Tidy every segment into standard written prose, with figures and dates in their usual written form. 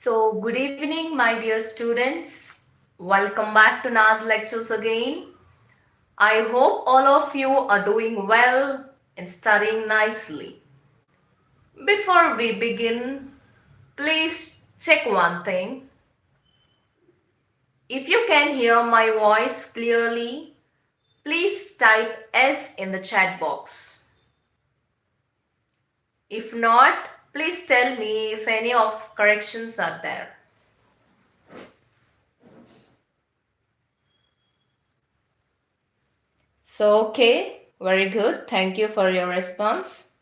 Good evening, my dear students. Welcome back to NAS lectures again. I hope all of you are doing well and studying nicely. Before we begin, please check one thing. If you can hear my voice clearly, please type S in the chat box. If not, please tell me if any of corrections are there. Okay, very good. Thank you for your response.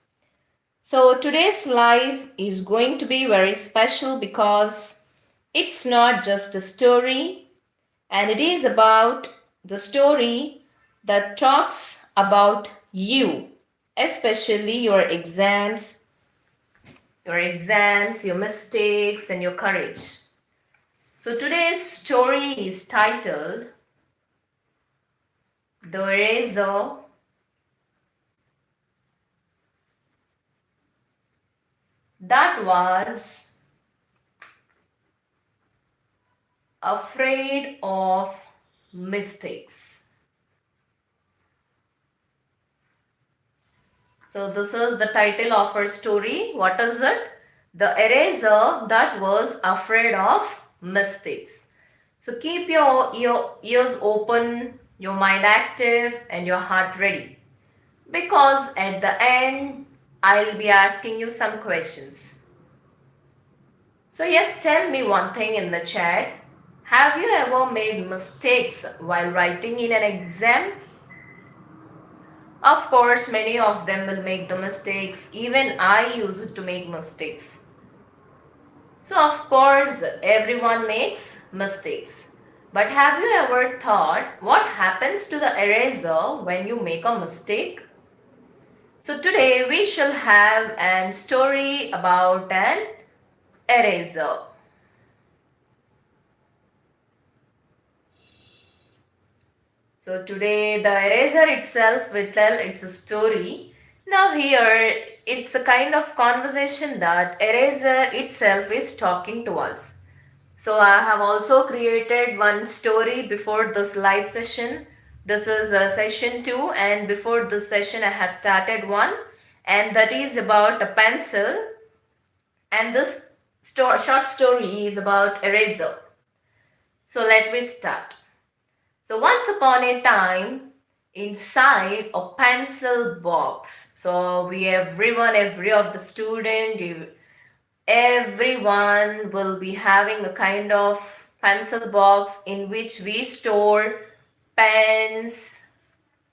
So today's live is going to be very special because it's not just a story, and it is about the story that talks about you, especially your mistakes, and your courage. So today's story is titled The Eraser That Was Afraid of Mistakes. So this is the title of our story. What is it? The eraser that was afraid of mistakes. So keep your ears open, your mind active, and your heart ready. Because at the end, I'll be asking you some questions. So yes, tell me one thing in the chat. Have you ever made mistakes while writing in an exam? Of course, many of them will make the mistakes. Even I used to make mistakes. So, of course, everyone makes mistakes. But have you ever thought what happens to the eraser when you make a mistake? So, today we shall have a story about an eraser. So today the eraser itself will tell its a story. Now here it's a kind of conversation that eraser itself is talking to us. So I have also created one story before this live session. This is session 2, and before this session I have started one, and that is about a pencil, and this short story is about eraser. So let me start. So once upon a time, inside a pencil box. So every of the student, everyone will be having a kind of pencil box in which we store pens,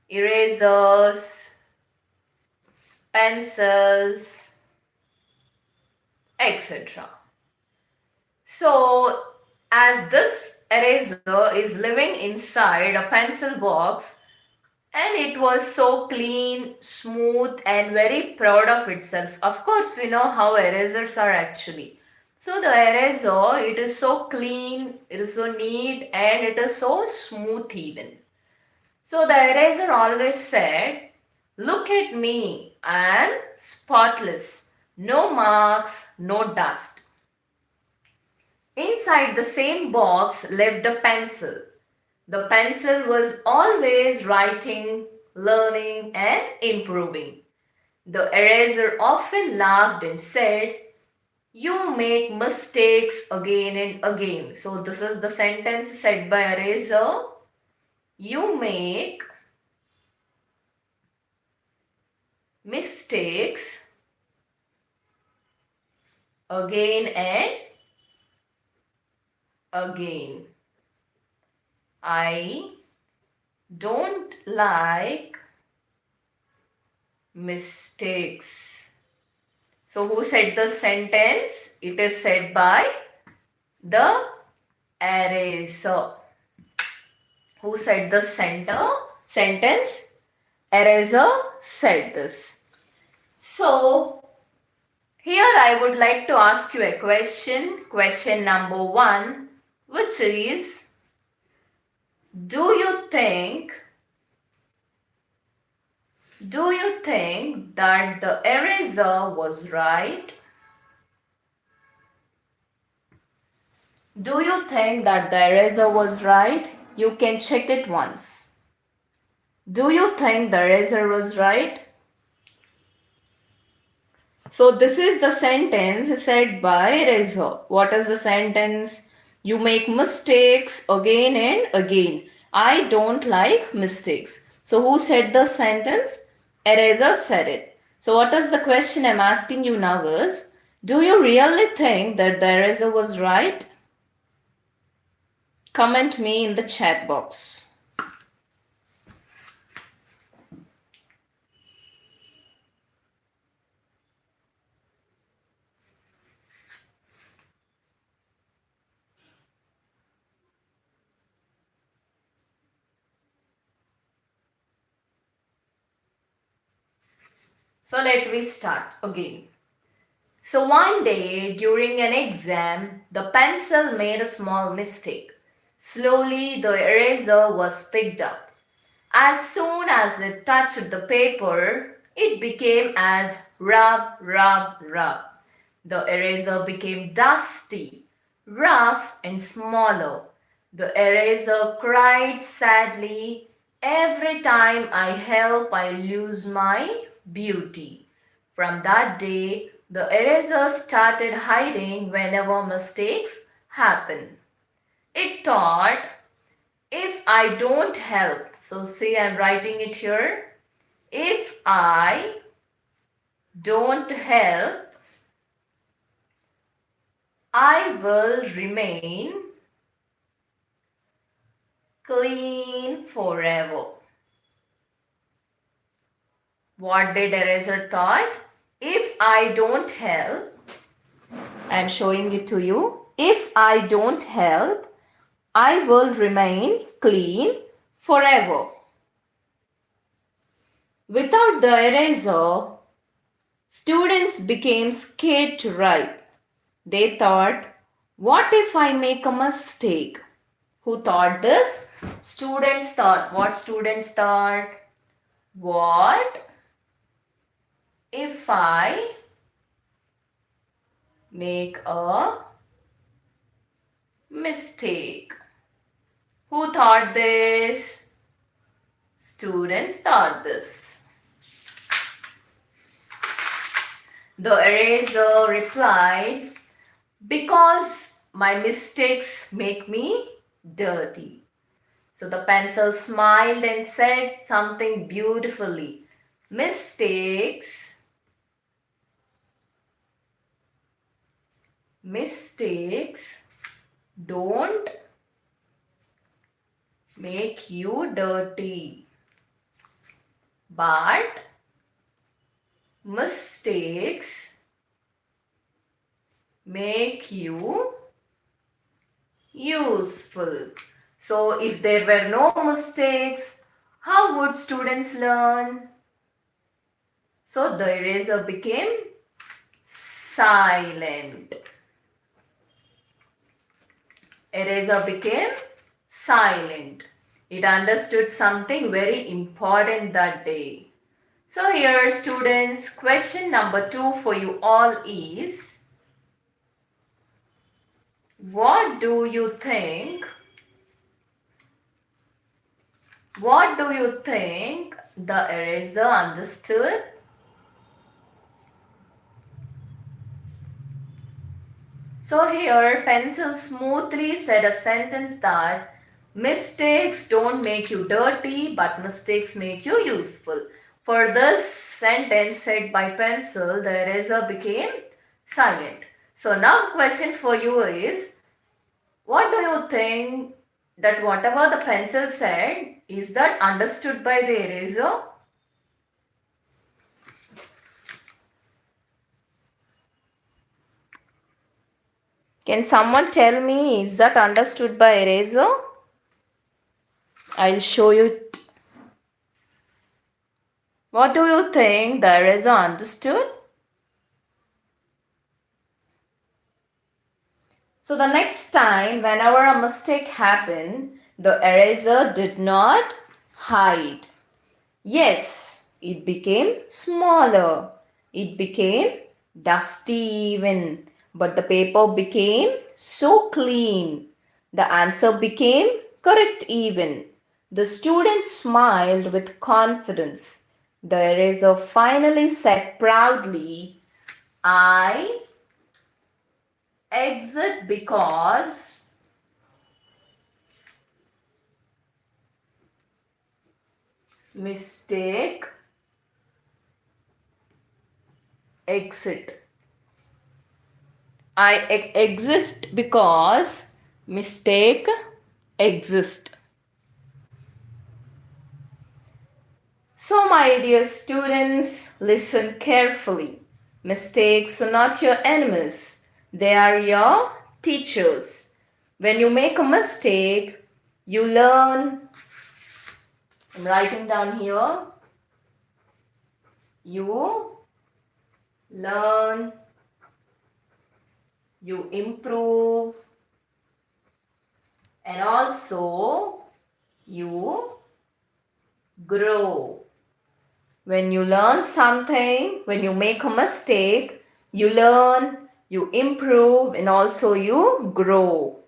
erasers, pencils, etc. So as this eraser is living inside a pencil box, and it was so clean, smooth, and very proud of itself. Of course, we know how erasers are actually. So the eraser, it is so clean, it is so neat, and it is so smooth even. So the eraser always said, "Look at me, I am spotless. No marks, no dust." Inside the same box lived a pencil. The pencil was always writing, learning, and improving. The eraser often laughed and said, "You make mistakes again and again." So, this is the sentence said by eraser. You make mistakes again and again. I don't like mistakes. So, who said the sentence? It is said by the eraser. Who said the sentence? Eraser said this. So, here I would like to ask you a question. Question number 1, which is, do you think that the eraser was right? Do you think that the eraser was right? You can check it once. Do you think the eraser was right? So this is the sentence said by eraser. What is the sentence? You make mistakes again and again. I don't like mistakes. So who said the sentence? Eraser said it. So what is the question I'm asking you now is, do you really think that the eraser was right? Comment me in the chat box. So let me start again. So one day during an exam, the pencil made a small mistake. Slowly the eraser was picked up. As soon as it touched the paper, it became as rub, rub, rub. The eraser became dusty, rough, and smaller. The eraser cried sadly. Every time I help, I lose my beauty. From that day, the eraser started hiding whenever mistakes happen. It thought, if I don't help, so see, I'm writing it here. If I don't help, I will remain clean forever. What did eraser thought? If I don't help, I'm showing it to you. If I don't help, I will remain clean forever. Without the eraser, students became scared to write. They thought, what if I make a mistake? Who thought this? Students thought. What students thought? What if I make a mistake? Who thought this? Students thought this. The eraser replied, because my mistakes make me dirty. So the pencil smiled and said something beautifully. Mistakes don't make you dirty, but mistakes make you useful. So if there were no mistakes, how would students learn? So the eraser became silent. Eraser became silent. It understood something very important that day. So here students, question number 2 for you all is, what do you think? What do you think the eraser understood? So here pencil smoothly said a sentence that mistakes don't make you dirty, but mistakes make you useful. For this sentence said by pencil, the eraser became silent. So now question for you is, what do you think that whatever the pencil said, is that understood by the eraser? Can someone tell me, is that understood by eraser? I'll show you. What do you think the eraser understood? So the next time whenever a mistake happened, the eraser did not hide. Yes, it became smaller. It became dusty even. but the paper became so clean. The answer became correct even. The student smiled with confidence. The eraser finally said proudly, I exit because mistake exit. I exist because mistake exist. So, my dear students, listen carefully. Mistakes are not your enemies, they are your teachers. When you make a mistake, you learn. I'm writing down here. You learn, you improve, and also you grow. When you learn something, when you make a mistake, you learn, you improve, and also you grow.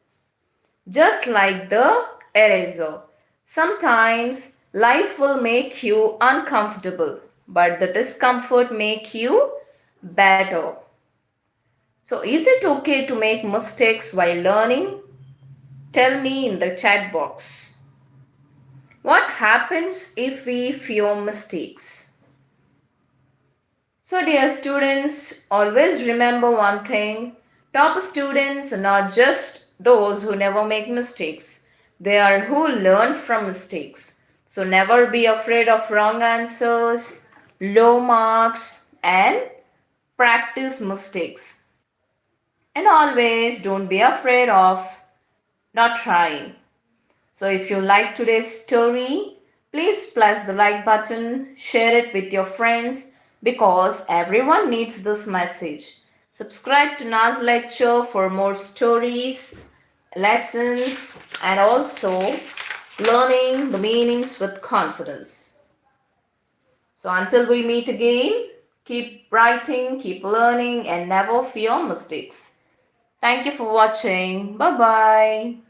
Just like the eraser. Sometimes life will make you uncomfortable, but the discomfort make you better. So is it okay to make mistakes while learning? Tell me in the chat box. What happens if we fear mistakes? So, dear students, always remember one thing, top students are not just those who never make mistakes, they are who learn from mistakes. So, never be afraid of wrong answers, low marks, and practice mistakes. And always don't be afraid of not trying. So if you like today's story, please press the like button, share it with your friends because everyone needs this message. Subscribe to Naz Lecture for more stories, lessons, and also learning the meanings with confidence. So until we meet again, keep writing, keep learning, and never fear mistakes. Thank you for watching. Bye bye.